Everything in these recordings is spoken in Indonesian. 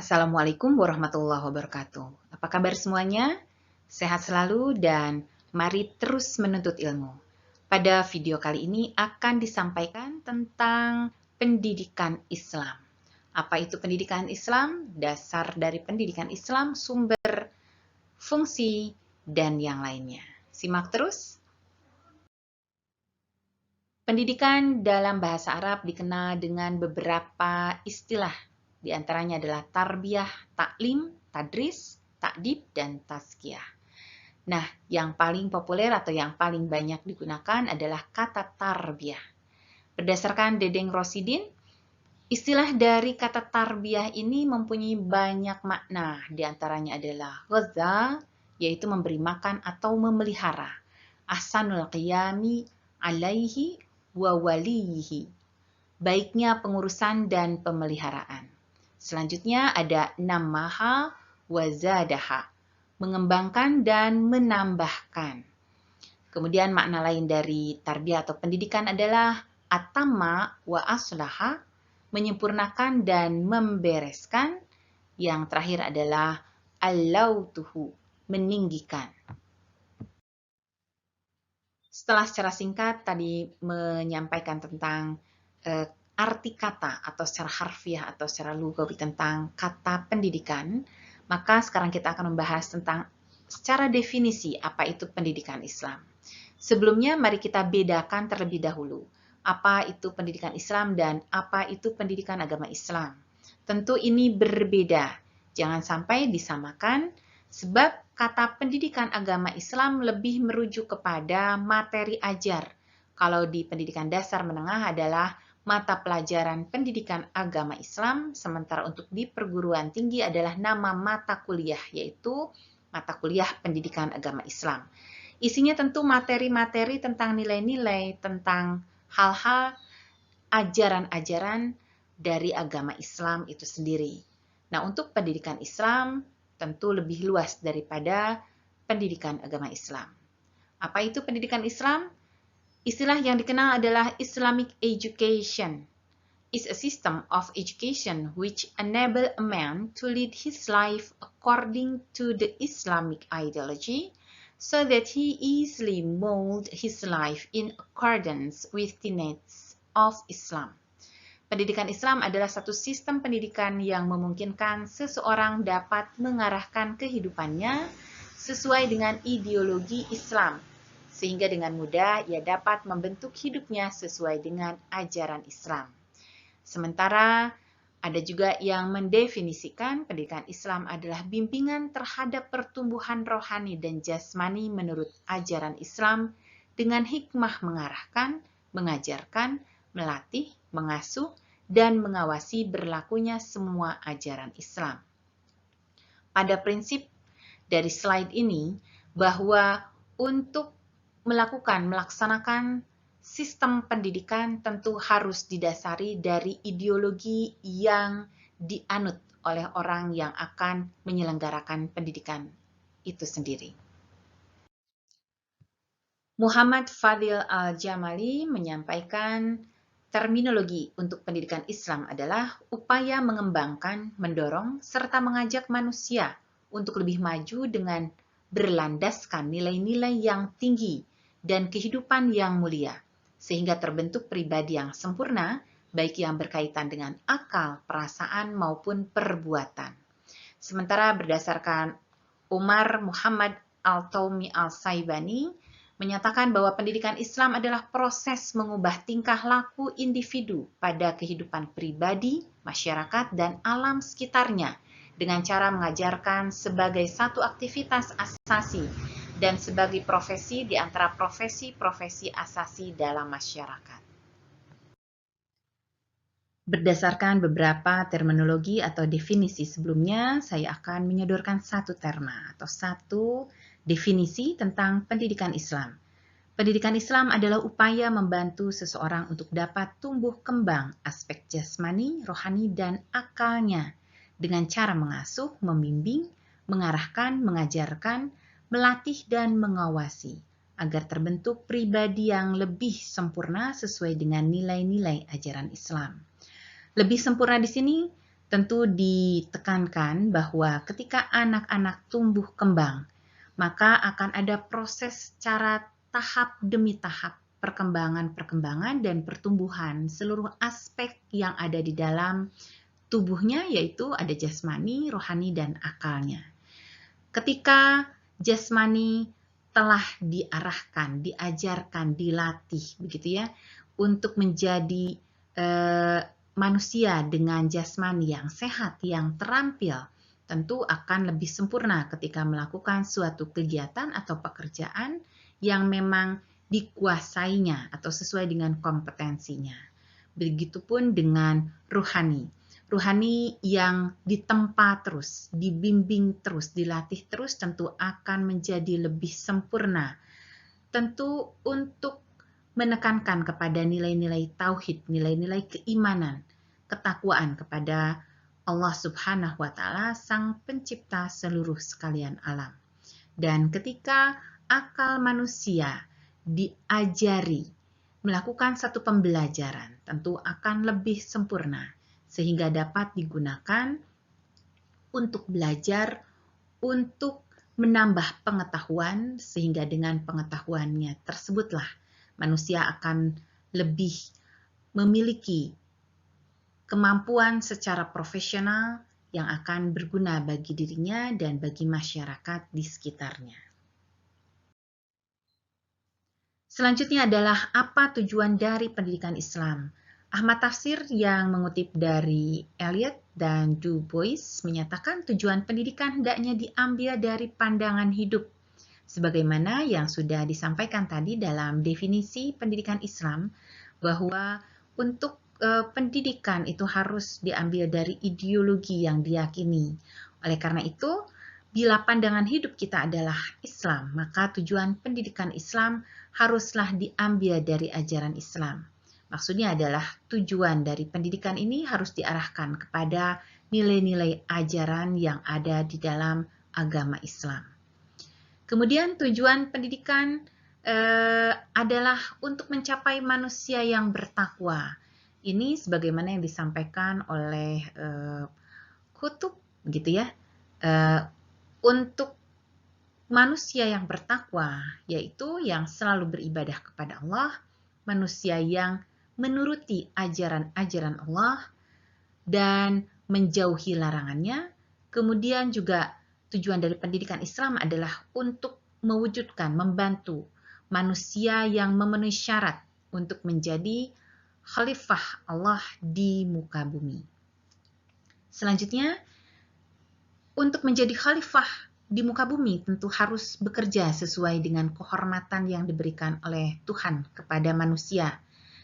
Assalamualaikum warahmatullahi wabarakatuh. Apa kabar semuanya? Sehat selalu dan mari terus menuntut ilmu. Pada video kali ini akan disampaikan tentang pendidikan Islam. Apa itu pendidikan Islam? Dasar dari pendidikan Islam, sumber, fungsi, dan yang lainnya. Simak terus. Pendidikan dalam bahasa Arab dikenal dengan beberapa istilah. Di antaranya adalah tarbiyah, taklim, tadris, takdib, dan tazkiyah. Nah, yang paling populer atau yang paling banyak digunakan adalah kata tarbiyah. Berdasarkan Dedeng Rosidin, istilah dari kata tarbiyah ini mempunyai banyak makna. Di antaranya adalah ghaza, yaitu memberi makan atau memelihara. Ahsanul qiyami alaihi wa walihi, baiknya pengurusan dan pemeliharaan. Selanjutnya ada namaha wa zadaha, mengembangkan dan menambahkan. Kemudian makna lain dari tarbiyah atau pendidikan adalah atama wa aslaha, menyempurnakan dan membereskan. Yang terakhir adalah allautuhu, meninggikan. Setelah secara singkat tadi menyampaikan tentang arti kata atau secara harfiah atau secara lugawi tentang kata pendidikan, maka sekarang kita akan membahas tentang secara definisi apa itu pendidikan Islam. Sebelumnya mari kita bedakan terlebih dahulu apa itu pendidikan Islam dan apa itu pendidikan agama Islam. Tentu ini berbeda, jangan sampai disamakan sebab kata pendidikan agama Islam lebih merujuk kepada materi ajar. Kalau di pendidikan dasar menengah adalah mata pelajaran pendidikan agama Islam, sementara untuk di perguruan tinggi adalah nama mata kuliah, yaitu mata kuliah pendidikan agama Islam. Isinya tentu materi-materi tentang nilai-nilai, tentang hal-hal ajaran-ajaran dari agama Islam itu sendiri. Nah, untuk pendidikan Islam tentu lebih luas daripada pendidikan agama Islam. Apa itu pendidikan Islam? Istilah yang dikenal adalah Islamic education. Is a system of education which enable a man to lead his life according to the Islamic ideology, so that he easily mold his life in accordance with tenets of Islam. Pendidikan Islam adalah satu sistem pendidikan yang memungkinkan seseorang dapat mengarahkan kehidupannya sesuai dengan ideologi Islam, sehingga dengan mudah ia dapat membentuk hidupnya sesuai dengan ajaran Islam. Sementara ada juga yang mendefinisikan pendidikan Islam adalah bimbingan terhadap pertumbuhan rohani dan jasmani menurut ajaran Islam dengan hikmah mengarahkan, mengajarkan, melatih, mengasuh, dan mengawasi berlakunya semua ajaran Islam. Pada prinsip dari slide ini, bahwa untuk melaksanakan sistem pendidikan tentu harus didasari dari ideologi yang dianut oleh orang yang akan menyelenggarakan pendidikan itu sendiri. Muhammad Fadil Al-Jamali menyampaikan terminologi untuk pendidikan Islam adalah upaya mengembangkan, mendorong, serta mengajak manusia untuk lebih maju dengan berlandaskan nilai-nilai yang tinggi dan kehidupan yang mulia, sehingga terbentuk pribadi yang sempurna, baik yang berkaitan dengan akal, perasaan, maupun perbuatan. Sementara berdasarkan Umar Muhammad Al-Taumi Al-Saibani, menyatakan bahwa pendidikan Islam adalah proses mengubah tingkah laku individu pada kehidupan pribadi, masyarakat, dan alam sekitarnya dengan cara mengajarkan sebagai satu aktivitas asasi dan sebagai profesi di antara profesi-profesi asasi dalam masyarakat. Berdasarkan beberapa terminologi atau definisi sebelumnya, saya akan menyodorkan satu terma atau satu definisi tentang pendidikan Islam. Pendidikan Islam adalah upaya membantu seseorang untuk dapat tumbuh kembang aspek jasmani, rohani, dan akalnya dengan cara mengasuh, membimbing, mengarahkan, mengajarkan, melatih, dan mengawasi agar terbentuk pribadi yang lebih sempurna sesuai dengan nilai-nilai ajaran Islam. Lebih sempurna di sini tentu ditekankan bahwa ketika anak-anak tumbuh kembang, maka akan ada proses secara tahap demi tahap perkembangan dan pertumbuhan seluruh aspek yang ada di dalam tubuhnya, yaitu ada jasmani, rohani, dan akalnya. Ketika jasmani telah diarahkan, diajarkan, dilatih, begitu ya, untuk menjadi manusia dengan jasmani yang sehat, yang terampil, tentu akan lebih sempurna ketika melakukan suatu kegiatan atau pekerjaan yang memang dikuasainya atau sesuai dengan kompetensinya. Begitupun dengan rohani. Rohani yang ditempa terus, dibimbing terus, dilatih terus tentu akan menjadi lebih sempurna. Tentu untuk menekankan kepada nilai-nilai tauhid, nilai-nilai keimanan, ketakwaan kepada Allah Subhanahu wa Ta'ala, Sang Pencipta seluruh sekalian alam. Dan ketika akal manusia diajari melakukan satu pembelajaran, tentu akan lebih sempurna sehingga dapat digunakan untuk belajar, untuk menambah pengetahuan, sehingga dengan pengetahuannya tersebutlah manusia akan lebih memiliki kemampuan secara profesional yang akan berguna bagi dirinya dan bagi masyarakat di sekitarnya. Selanjutnya adalah apa tujuan dari pendidikan Islam. Ahmad Tafsir yang mengutip dari Eliot dan Du Bois menyatakan tujuan pendidikan hendaknya diambil dari pandangan hidup. Sebagaimana yang sudah disampaikan tadi dalam definisi pendidikan Islam, bahwa untuk pendidikan itu harus diambil dari ideologi yang diyakini. Oleh karena itu, bila pandangan hidup kita adalah Islam, maka tujuan pendidikan Islam haruslah diambil dari ajaran Islam. Maksudnya adalah tujuan dari pendidikan ini harus diarahkan kepada nilai-nilai ajaran yang ada di dalam agama Islam. Kemudian tujuan pendidikan adalah untuk mencapai manusia yang bertakwa. Ini sebagaimana yang disampaikan oleh Kutub, gitu ya. Untuk manusia yang bertakwa, yaitu yang selalu beribadah kepada Allah, manusia yang menuruti ajaran-ajaran Allah dan menjauhi larangannya. Kemudian juga tujuan dari pendidikan Islam adalah untuk mewujudkan, membantu manusia yang memenuhi syarat untuk menjadi khalifah Allah di muka bumi. Selanjutnya, untuk menjadi khalifah di muka bumi tentu harus bekerja sesuai dengan kehormatan yang diberikan oleh Tuhan kepada manusia.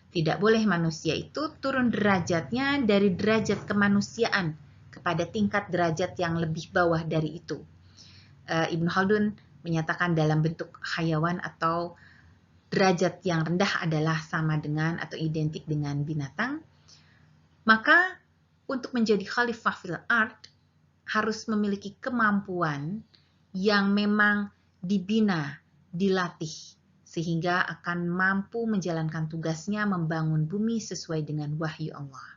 Tidak boleh manusia itu turun derajatnya dari derajat kemanusiaan kepada tingkat derajat yang lebih bawah dari itu. Ibnu Khaldun menyatakan dalam bentuk hayawan atau derajat yang rendah adalah sama dengan atau identik dengan binatang. Maka untuk menjadi khalifah fil ard harus memiliki kemampuan yang memang dibina, dilatih, sehingga akan mampu menjalankan tugasnya membangun bumi sesuai dengan wahyu Allah.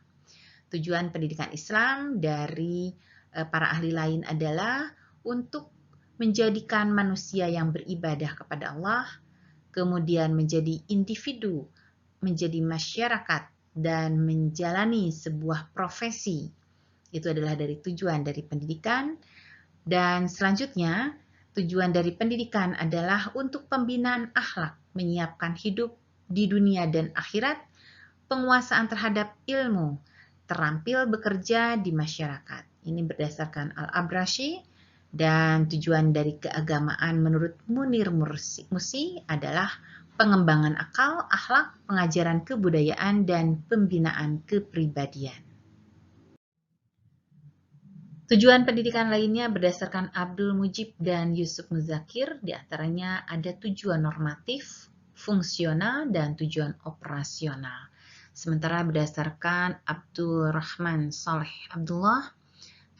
Tujuan pendidikan Islam dari para ahli lain adalah untuk menjadikan manusia yang beribadah kepada Allah, kemudian menjadi individu, menjadi masyarakat, dan menjalani sebuah profesi. Itu adalah dari tujuan dari pendidikan. Dan selanjutnya, tujuan dari pendidikan adalah untuk pembinaan akhlak, menyiapkan hidup di dunia dan akhirat, penguasaan terhadap ilmu, terampil bekerja di masyarakat. Ini berdasarkan Al-Abrashi, dan tujuan dari keagamaan menurut Munir Musi adalah pengembangan akal, akhlak, pengajaran kebudayaan, dan pembinaan kepribadian. Tujuan pendidikan lainnya berdasarkan Abdul Mujib dan Yusuf Muzakir, diantaranya ada tujuan normatif, fungsional, dan tujuan operasional. Sementara berdasarkan Abdul Rahman Saleh Abdullah,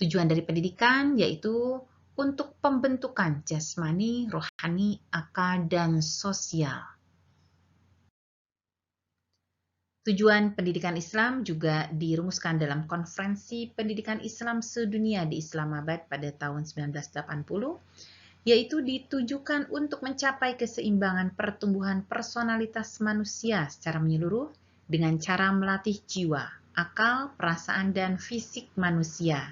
tujuan dari pendidikan yaitu untuk pembentukan jasmani, rohani, akal, dan sosial. Tujuan pendidikan Islam juga dirumuskan dalam Konferensi Pendidikan Islam Sedunia di Islamabad pada tahun 1980, yaitu ditujukan untuk mencapai keseimbangan pertumbuhan personalitas manusia secara menyeluruh dengan cara melatih jiwa, akal, perasaan, dan fisik manusia.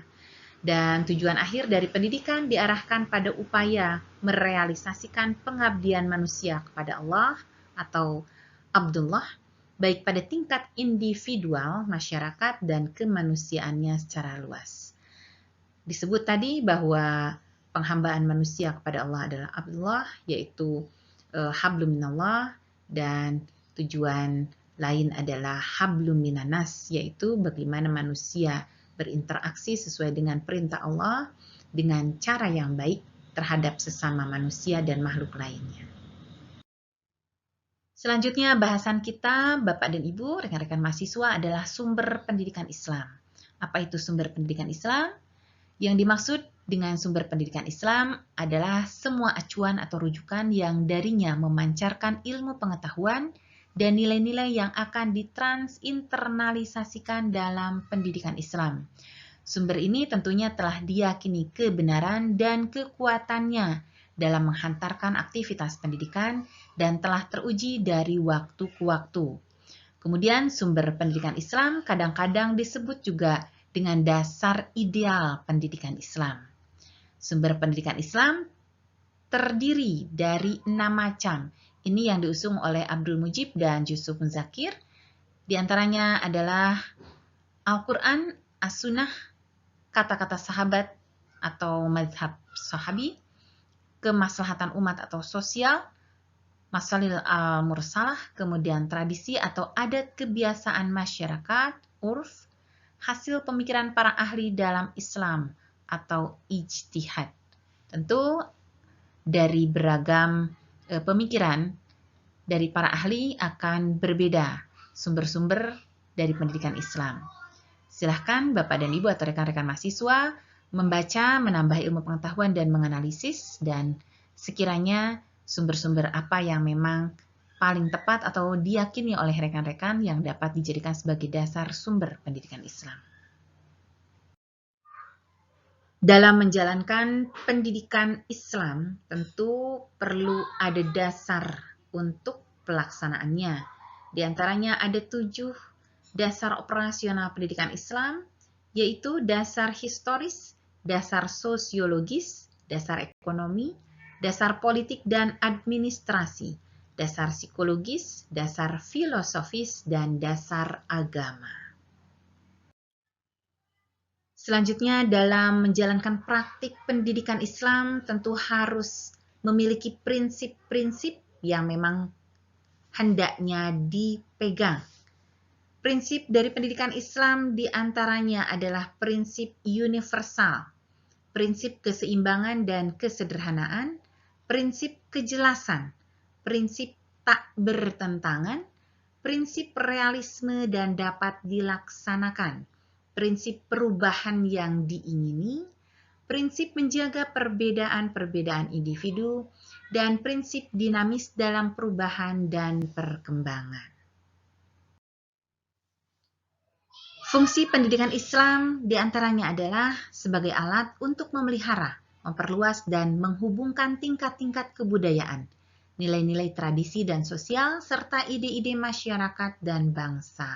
Dan tujuan akhir dari pendidikan diarahkan pada upaya merealisasikan pengabdian manusia kepada Allah atau Abdullah, baik pada tingkat individual, masyarakat, dan kemanusiaannya secara luas. Disebut tadi bahwa penghambaan manusia kepada Allah adalah Abdullah, yaitu hablum minallah, dan tujuan lain adalah hablum minanas, yaitu bagaimana manusia berinteraksi sesuai dengan perintah Allah dengan cara yang baik terhadap sesama manusia dan makhluk lainnya. Selanjutnya bahasan kita, Bapak dan Ibu, rekan-rekan mahasiswa, adalah sumber pendidikan Islam. Apa itu sumber pendidikan Islam? Yang dimaksud dengan sumber pendidikan Islam adalah semua acuan atau rujukan yang darinya memancarkan ilmu pengetahuan dan nilai-nilai yang akan ditransinteralisasikan dalam pendidikan Islam. Sumber ini tentunya telah diyakini kebenaran dan kekuatannya dalam menghantarkan aktivitas pendidikan dan telah teruji dari waktu ke waktu. Kemudian sumber pendidikan Islam kadang-kadang disebut juga dengan dasar ideal pendidikan Islam. Sumber pendidikan Islam terdiri dari 6 macam. Ini yang diusung oleh Abdul Mujib dan Yusuf Muzakir. Di antaranya adalah Al-Quran, As-Sunnah, kata-kata sahabat atau mazhab sahabi, kemaslahatan umat atau sosial, masalil al-mursalah, kemudian tradisi atau adat kebiasaan masyarakat, urf, hasil pemikiran para ahli dalam Islam atau ijtihad. Tentu dari beragam pemikiran dari para ahli akan berbeda sumber-sumber dari pendidikan Islam. Silahkan Bapak dan Ibu atau rekan-rekan mahasiswa membaca, menambah ilmu pengetahuan dan menganalisis, dan sekiranya sumber-sumber apa yang memang paling tepat atau diyakini oleh rekan-rekan yang dapat dijadikan sebagai dasar sumber pendidikan Islam. Dalam menjalankan pendidikan Islam, tentu perlu ada dasar untuk pelaksanaannya. Di antaranya ada 7 dasar operasional pendidikan Islam, yaitu dasar historis, dasar sosiologis, dasar ekonomi, dasar politik dan administrasi, dasar psikologis, dasar filosofis, dan dasar agama. Selanjutnya, dalam menjalankan praktik pendidikan Islam tentu harus memiliki prinsip-prinsip yang memang hendaknya dipegang. Prinsip dari pendidikan Islam diantaranya adalah prinsip universal, prinsip keseimbangan dan kesederhanaan, prinsip kejelasan, prinsip tak bertentangan, prinsip realisme dan dapat dilaksanakan, prinsip perubahan yang diingini, prinsip menjaga perbedaan-perbedaan individu, dan prinsip dinamis dalam perubahan dan perkembangan. Fungsi pendidikan Islam diantaranya adalah sebagai alat untuk memelihara, memperluas, dan menghubungkan tingkat-tingkat kebudayaan, nilai-nilai tradisi dan sosial, serta ide-ide masyarakat dan bangsa.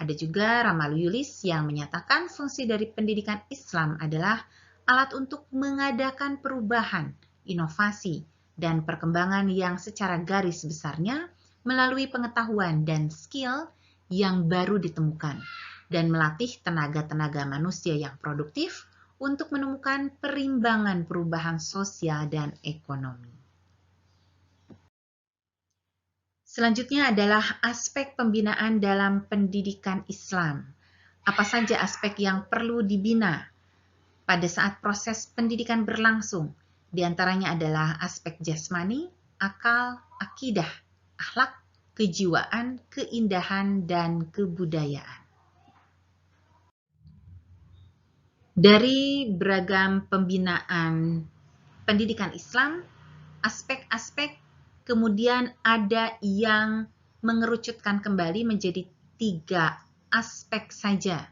Ada juga Ramalu Yulis yang menyatakan fungsi dari pendidikan Islam adalah alat untuk mengadakan perubahan, inovasi, dan perkembangan yang secara garis besarnya melalui pengetahuan dan skill yang baru ditemukan, dan melatih tenaga-tenaga manusia yang produktif untuk menemukan perimbangan perubahan sosial dan ekonomi. Selanjutnya adalah aspek pembinaan dalam pendidikan Islam. Apa saja aspek yang perlu dibina pada saat proses pendidikan berlangsung? Di antaranya adalah aspek jasmani, akal, akidah, akhlak, kejiwaan, keindahan, dan kebudayaan. Dari beragam pembinaan pendidikan Islam, aspek-aspek kemudian ada yang mengerucutkan kembali menjadi 3 aspek saja,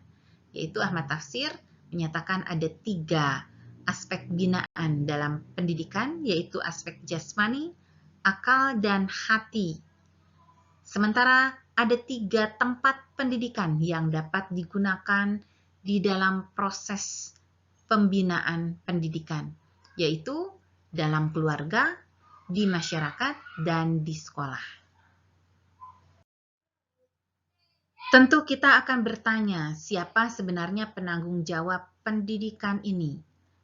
yaitu Ahmad Tafsir menyatakan ada 3 aspek binaan dalam pendidikan, yaitu aspek jasmani, akal, dan hati. Sementara ada 3 tempat pendidikan yang dapat digunakan di dalam proses pembinaan pendidikan, yaitu dalam keluarga, di masyarakat, dan di sekolah. Tentu kita akan bertanya, siapa sebenarnya penanggung jawab pendidikan ini?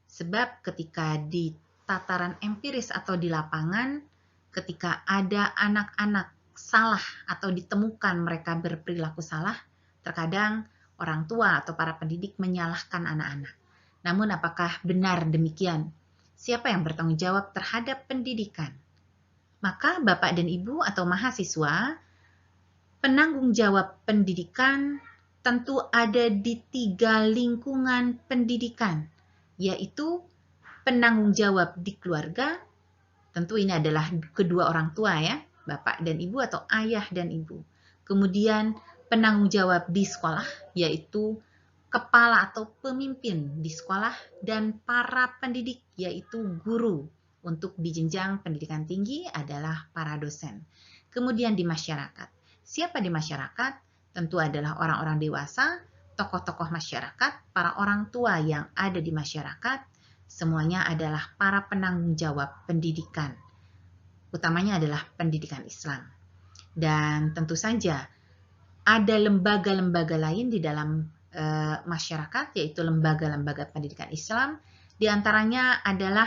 Sebab ketika di tataran empiris atau di lapangan, ketika ada anak-anak salah atau ditemukan mereka berperilaku salah, terkadang orang tua atau para pendidik menyalahkan anak-anak. Namun apakah benar demikian? Siapa yang bertanggung jawab terhadap pendidikan? Maka Bapak dan Ibu atau mahasiswa, penanggung jawab pendidikan tentu ada di 3 lingkungan pendidikan, yaitu penanggung jawab di keluarga, tentu ini adalah kedua orang tua ya, Bapak dan Ibu atau ayah dan ibu. Kemudian penanggung jawab di sekolah, yaitu kepala atau pemimpin di sekolah, dan para pendidik, yaitu guru. Untuk di jenjang pendidikan tinggi adalah para dosen. Kemudian di masyarakat. Siapa di masyarakat? Tentu adalah orang-orang dewasa, tokoh-tokoh masyarakat, para orang tua yang ada di masyarakat, semuanya adalah para penanggung jawab pendidikan. Utamanya adalah pendidikan Islam. Dan tentu saja ada lembaga-lembaga lain di dalam masyarakat, yaitu lembaga-lembaga pendidikan Islam. Di antaranya adalah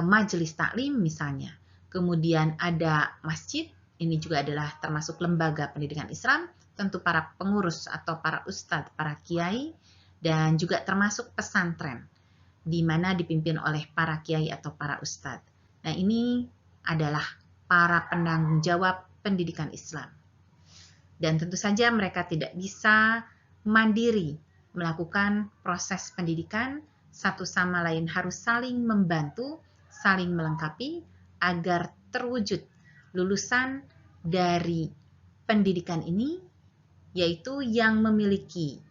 majelis taklim misalnya. Kemudian ada masjid, ini juga adalah termasuk lembaga pendidikan Islam. Tentu para pengurus atau para ustadz, para kiai, dan juga termasuk pesantren, di mana dipimpin oleh para kiai atau para ustadz. Nah, ini adalah para penanggung jawab pendidikan Islam. Dan tentu saja mereka tidak bisa mandiri melakukan proses pendidikan, satu sama lain harus saling membantu, saling melengkapi agar terwujud lulusan dari pendidikan ini, yaitu yang memiliki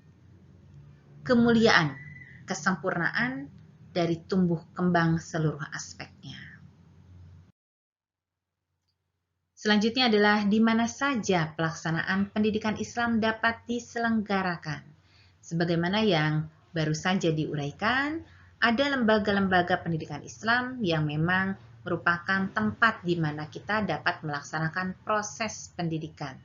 kemuliaan, kesempurnaan dari tumbuh kembang seluruh aspeknya. Selanjutnya adalah di mana saja pelaksanaan pendidikan Islam dapat diselenggarakan. Sebagaimana yang baru saja diuraikan, ada lembaga-lembaga pendidikan Islam yang memang merupakan tempat di mana kita dapat melaksanakan proses pendidikan.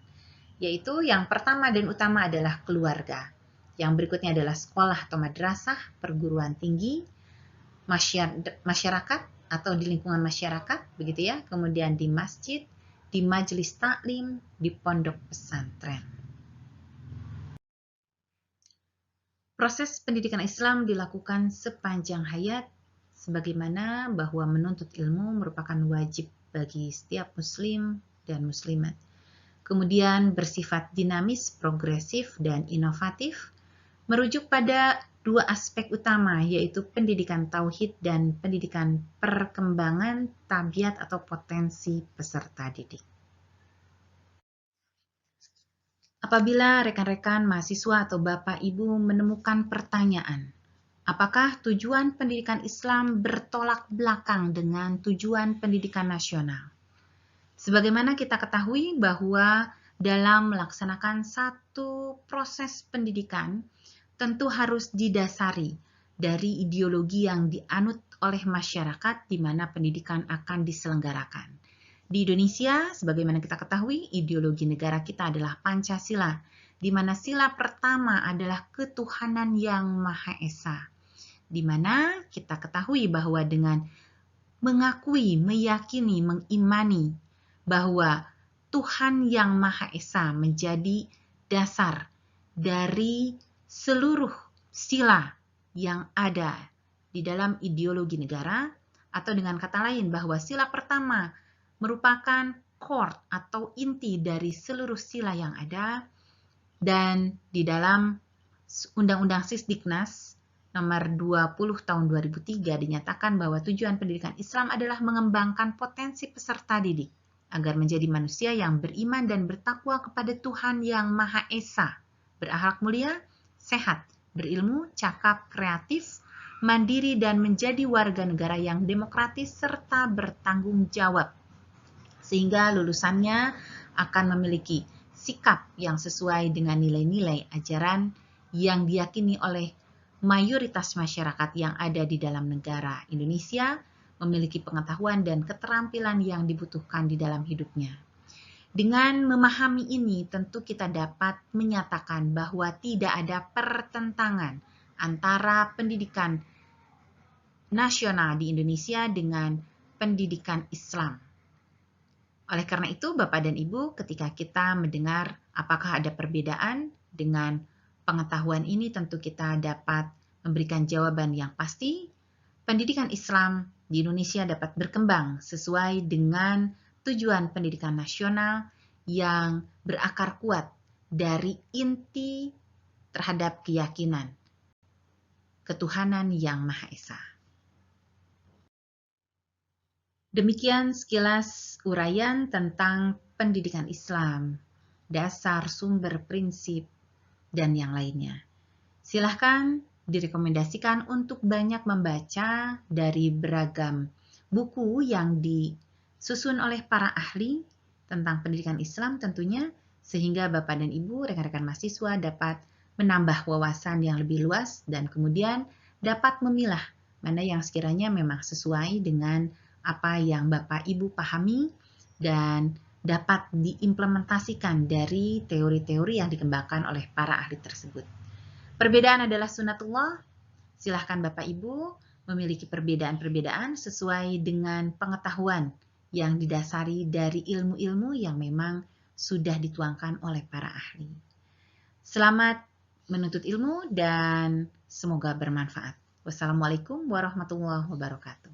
Yaitu yang pertama dan utama adalah keluarga. Yang berikutnya adalah sekolah atau madrasah, perguruan tinggi, masyarakat atau di lingkungan masyarakat, begitu ya. Kemudian di masjid, di majelis taklim, di pondok pesantren. Proses pendidikan Islam dilakukan sepanjang hayat, sebagaimana bahwa menuntut ilmu merupakan wajib bagi setiap muslim dan muslimat. Kemudian bersifat dinamis, progresif, dan inovatif, merujuk pada 2 aspek utama, yaitu pendidikan tauhid dan pendidikan perkembangan tabiat atau potensi peserta didik. Apabila rekan-rekan mahasiswa atau Bapak Ibu menemukan pertanyaan, apakah tujuan pendidikan Islam bertolak belakang dengan tujuan pendidikan nasional? Sebagaimana kita ketahui bahwa dalam melaksanakan satu proses pendidikan, tentu harus didasari dari ideologi yang dianut oleh masyarakat di mana pendidikan akan diselenggarakan. Di Indonesia, sebagaimana kita ketahui, ideologi negara kita adalah Pancasila, di mana sila pertama adalah ketuhanan yang Maha Esa. Di mana kita ketahui bahwa dengan mengakui, meyakini, mengimani bahwa Tuhan yang Maha Esa menjadi dasar dari seluruh sila yang ada di dalam ideologi negara, atau dengan kata lain bahwa sila pertama merupakan core atau inti dari seluruh sila yang ada, dan di dalam Undang-Undang Sisdiknas nomor 20 tahun 2003 dinyatakan bahwa tujuan pendidikan Islam adalah mengembangkan potensi peserta didik. agar menjadi manusia yang beriman dan bertakwa kepada Tuhan yang Maha Esa, berakhlak mulia, sehat, berilmu, cakap, kreatif, mandiri, dan menjadi warga negara yang demokratis serta bertanggung jawab. Sehingga lulusannya akan memiliki sikap yang sesuai dengan nilai-nilai ajaran yang diyakini oleh mayoritas masyarakat yang ada di dalam negara Indonesia, memiliki pengetahuan dan keterampilan yang dibutuhkan di dalam hidupnya. Dengan memahami ini, tentu kita dapat menyatakan bahwa tidak ada pertentangan antara pendidikan nasional di Indonesia dengan pendidikan Islam. Oleh karena itu, Bapak dan Ibu, ketika kita mendengar apakah ada perbedaan dengan pengetahuan ini, tentu kita dapat memberikan jawaban yang pasti. Pendidikan Islam di Indonesia dapat berkembang sesuai dengan tujuan pendidikan nasional yang berakar kuat dari inti terhadap keyakinan ketuhanan yang Maha Esa. Demikian sekilas uraian tentang pendidikan Islam, dasar, sumber, prinsip, dan yang lainnya. Silahkan direkomendasikan untuk banyak membaca dari beragam buku yang disusun oleh para ahli tentang pendidikan Islam tentunya, sehingga Bapak dan Ibu, rekan-rekan mahasiswa dapat menambah wawasan yang lebih luas dan kemudian dapat memilah mana yang sekiranya memang sesuai dengan apa yang Bapak Ibu pahami dan dapat diimplementasikan dari teori-teori yang dikembangkan oleh para ahli tersebut. Perbedaan adalah sunatullah. Silahkan Bapak Ibu memiliki perbedaan-perbedaan sesuai dengan pengetahuan yang didasari dari ilmu-ilmu yang memang sudah dituangkan oleh para ahli. Selamat menuntut ilmu dan semoga bermanfaat. Wassalamualaikum warahmatullahi wabarakatuh.